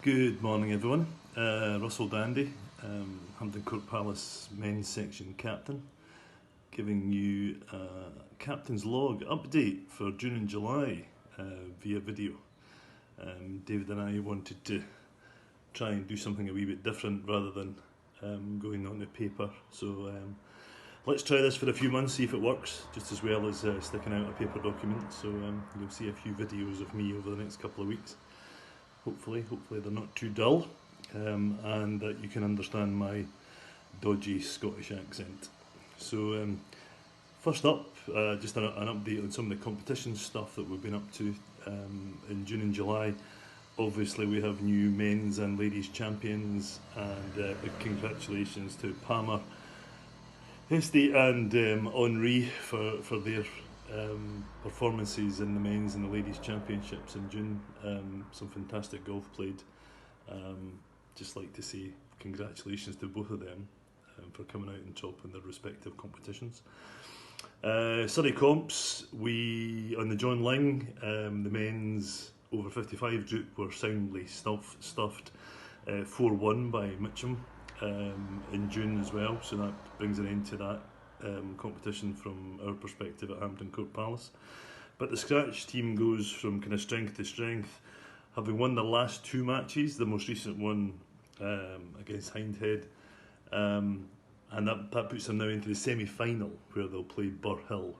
Good morning, everyone. Russell Dandie, Hampton Court Palace men's section captain, giving you a captain's log update for June and July via video. David and I wanted to try and do something a wee bit different rather than going on the paper. So let's try this for a few months, see if it works, just as well as sticking out a paper document. So you'll see a few videos of me over the next couple of weeks. Hopefully they're not too dull, and that you can understand my dodgy Scottish accent. So first up, just an update on some of the competition stuff that we've been up to in June and July. Obviously we have new men's and ladies champions, and big congratulations to Palmer, Hesty and Henri for their performances in the men's and the ladies championships in June. Some fantastic golf played. Just like to say congratulations to both of them for coming out on top in their respective competitions. Surrey comps, we on the John Ling, the men's over 55 group were soundly stuffed 4-1 by Mitcham in June as well, so that brings an end to that competition from our perspective at Hampton Court Palace. But the scratch team goes from kind of strength to strength, having won the last two matches, the most recent one against Hindhead, and that puts them now into the semi-final, where they'll play Burr Hill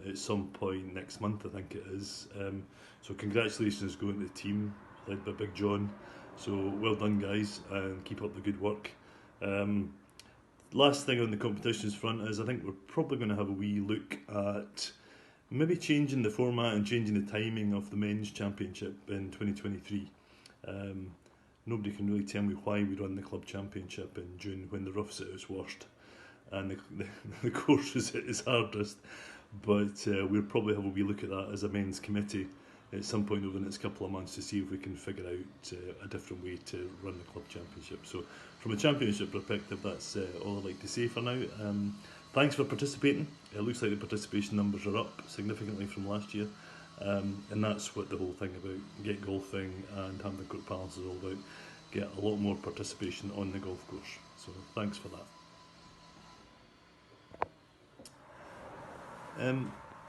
at some point next month, I think it is. So congratulations going to the team led by Big John. So well done, guys, and keep up the good work. Last thing on the competitions front is I think we're probably going to have a wee look at maybe changing the format and changing the timing of the men's championship in 2023. Nobody can really tell me why we run the club championship in June when the rough's at its worst and the course is at its hardest, but we'll probably have a wee look at that as a men's committee at some point over the next couple of months to see if we can figure out a different way to run the club championship. So from a championship perspective, that's all I'd like to say for now. Thanks for participating. It looks like the participation numbers are up significantly from last year, and that's what the whole thing about Get Golfing and Hampton Court Palace is all about. Get a lot more participation on the golf course. So thanks for that.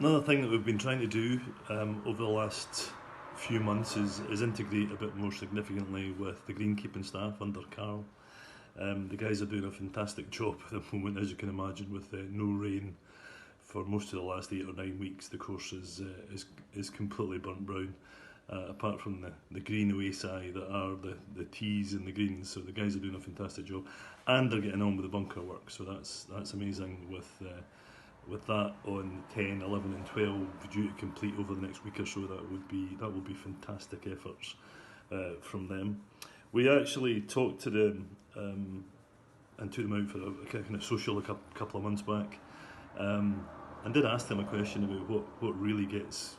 Another thing that we've been trying to do over the last few months is integrate a bit more significantly with the greenkeeping staff under Carl. The guys are doing a fantastic job at the moment, as you can imagine, with no rain for most of the last 8 or 9 weeks. The course is completely burnt brown, apart from the green oasi that are the tees and the greens. So the guys are doing a fantastic job, and they're getting on with the bunker work. So that's amazing with that on 10, 11 and 12 due to complete over the next week or so. That will be fantastic efforts from them. We actually talked to them and took them out for a kind of social a couple of months back, and did ask them a question about what really gets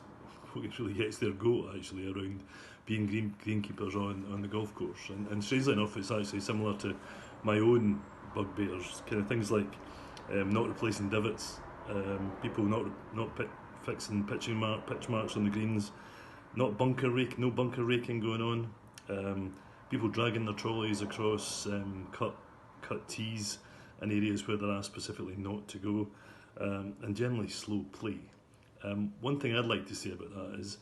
their goat actually around being greenkeepers on the golf course. And strangely enough, it's actually similar to my own bugbears, kind of things like not replacing divots, people not fixing pitch marks on the greens, no bunker raking going on, people dragging their trolleys across cut tees in areas where they're asked specifically not to go, and generally slow play. One thing I'd like to say about that is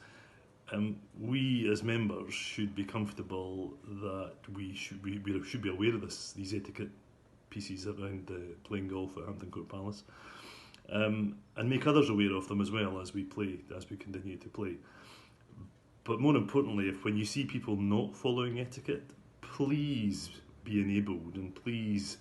we as members should be comfortable that we should be aware of these etiquette pieces around playing golf at Hampton Court Palace, and make others aware of them as well as we continue to play. But more importantly, when you see people not following etiquette, please be enabled, and please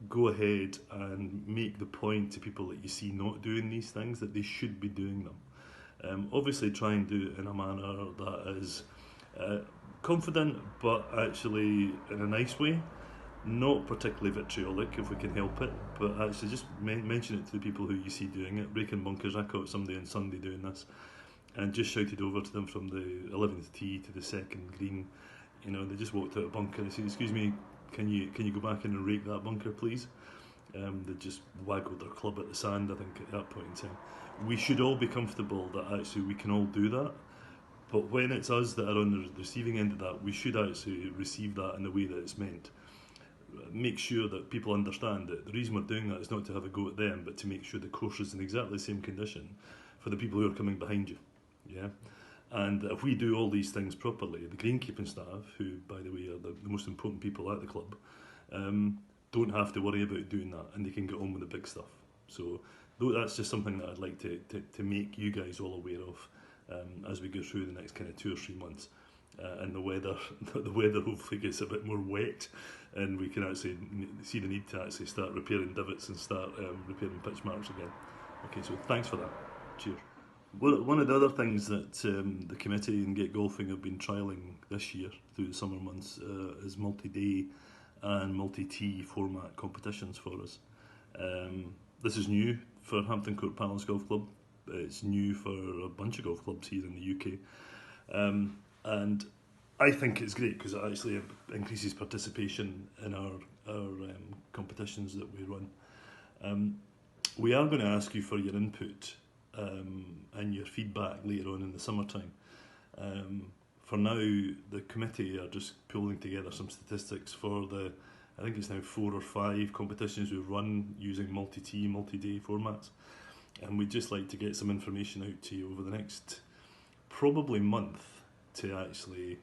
go ahead and make the point to people that you see not doing these things that they should be doing them. Obviously try and do it in a manner that is confident, but actually in a nice way, not particularly vitriolic if we can help it, but actually just mention it to the people who you see doing it. Breaking bunkers, I caught somebody on Sunday doing this and just shouted over to them from the 11th tee to the second green. You know, they just walked out a bunker and said, "Excuse me, can you go back in and rake that bunker, please?" They just waggled their club at the sand, I think, at that point in time. We should all be comfortable that actually we can all do that, But when it's us that are on the receiving end of that, we should actually receive that in the way that it's meant. Make sure that people understand that the reason we're doing that is not to have a go at them, but to make sure the course is in exactly the same condition for the people who are coming behind you. Yeah. And if we do all these things properly, the greenkeeping staff, who by the way are the most important people at the club, don't have to worry about doing that, and they can get on with the big stuff. So that's just something that I'd like to make you guys all aware of as we go through the next kind of 2 or 3 months. And the weather hopefully gets a bit more wet, and we can actually see the need to actually start repairing divots and start repairing pitch marks again. Okay, so thanks for that. Cheers. Well, one of the other things that the committee and Get Golfing have been trialling this year through the summer months is multi-day and multi-tee format competitions for us. This is new for Hampton Court Palace Golf Club. It's new for a bunch of golf clubs here in the UK. And I think it's great because it actually increases participation in our competitions that we run. We are going to ask you for your input and your feedback later on in the summertime. For now, the committee are just pulling together some statistics for I think it's now 4 or 5 competitions we've run using multi-tee, multi-day formats. And we'd just like to get some information out to you over the next probably month to actually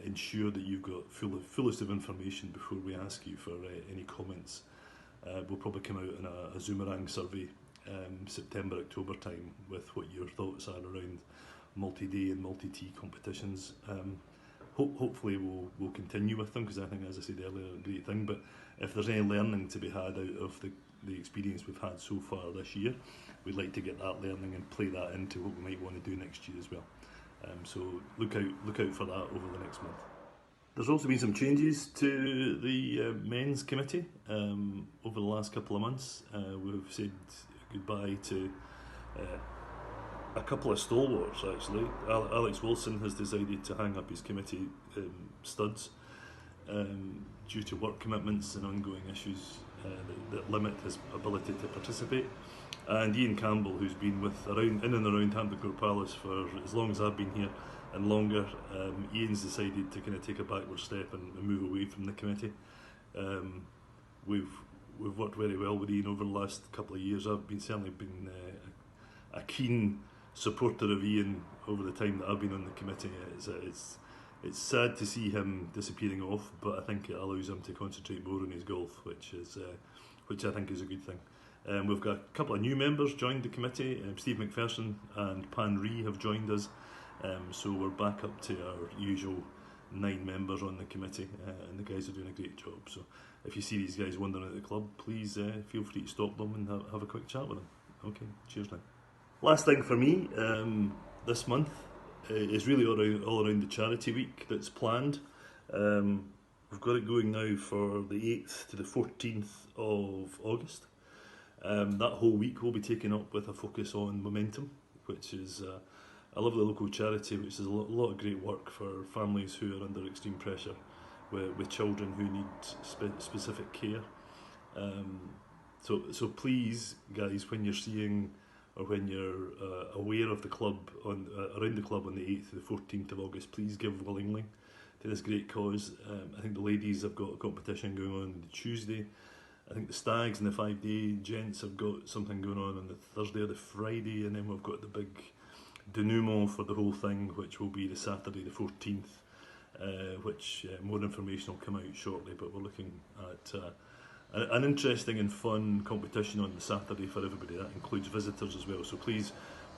ensure that you've got fullest of information before we ask you for any comments. We'll probably come out in a Zoomerang survey September, October time with what your thoughts are around multi-day and multi-tee competitions. Hopefully we'll continue with them, because I think, as I said earlier, a great thing. But if there's any learning to be had out of the experience we've had so far this year, we'd like to get that learning and play that into what we might want to do next year as well. So look out for that over the next month. There's also been some changes to the men's committee over the last couple of months. We've said goodbye to a couple of stalwarts actually. Alex Wilson has decided to hang up his committee studs due to work commitments and ongoing issues that limit his ability to participate. And Ian Campbell, who's been in and around Hampton Court Palace for as long as I've been here and longer, Ian's decided to kind of take a backward step and move away from the committee. We've worked very well with Ian over the last couple of years. I've certainly been a keen supporter of Ian over the time that I've been on the committee. It's sad to see him disappearing off, but I think it allows him to concentrate more on his golf, which I think is a good thing. We've got a couple of new members joined the committee. Steve McPherson and Pan Ree have joined us, so we're back up to our usual 9 members on the committee, and the guys are doing a great job. So if you see these guys wandering at the club, please feel free to stop them and have a quick chat with them. Okay, cheers now. Last thing for me this month is really all around the charity week that's planned. We've got it going now for the 8th to the 14th of August. That whole week will be taken up with a focus on Momentum, which is a lovely local charity which does a lot of great work for families who are under extreme pressure with children who need specific care. So please, guys, when you're seeing or when you're aware of the club around the club on the 8th to the 14th of August, please give willingly to this great cause. I think the ladies have got a competition going on the Tuesday. I think the Stags and the 5-day gents have got something going on the Thursday or the Friday, and then we've got the big denouement for the whole thing, which will be the Saturday the 14th, which more information will come out shortly, but we're looking at an interesting and fun competition on the Saturday for everybody. That includes visitors as well, so please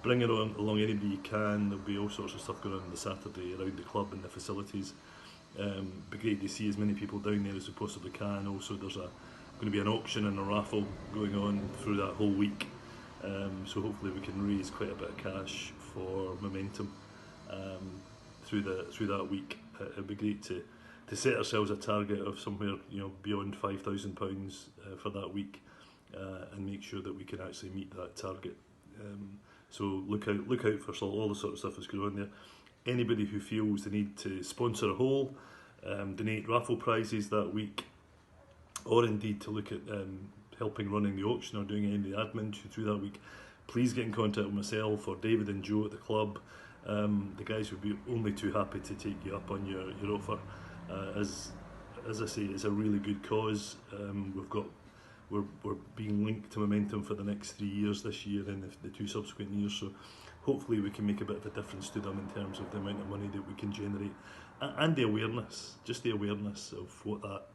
bring it along anybody you can. There'll be all sorts of stuff going on the Saturday around the club and the facilities. Be great to see as many people down there as we possibly can. Also, there's going to be an auction and a raffle going on through that whole week, so hopefully we can raise quite a bit of cash for Momentum through that week. It'd be great to set ourselves a target of somewhere beyond £5,000 for that week, and make sure that we can actually meet that target. So look out for all the sort of stuff that's going on there. Anybody who feels they need to sponsor a hole, donate raffle prizes that week, or indeed to look at helping running the auction or doing any of the admin through that week, please get in contact with myself or David and Joe at the club. the guys would be only too happy to take you up on your offer. As I say, it's a really good cause. We're being linked to Momentum for the next 3 years this year and the 2 subsequent years, so hopefully we can make a bit of a difference to them in terms of the amount of money that we can generate, and the awareness, just the awareness of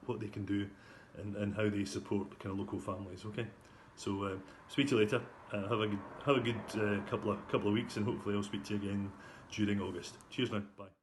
what they can do, and how they support kind of local families. Okay, so speak to you later. Have a good couple of weeks, and hopefully I'll speak to you again during August. Cheers now, bye.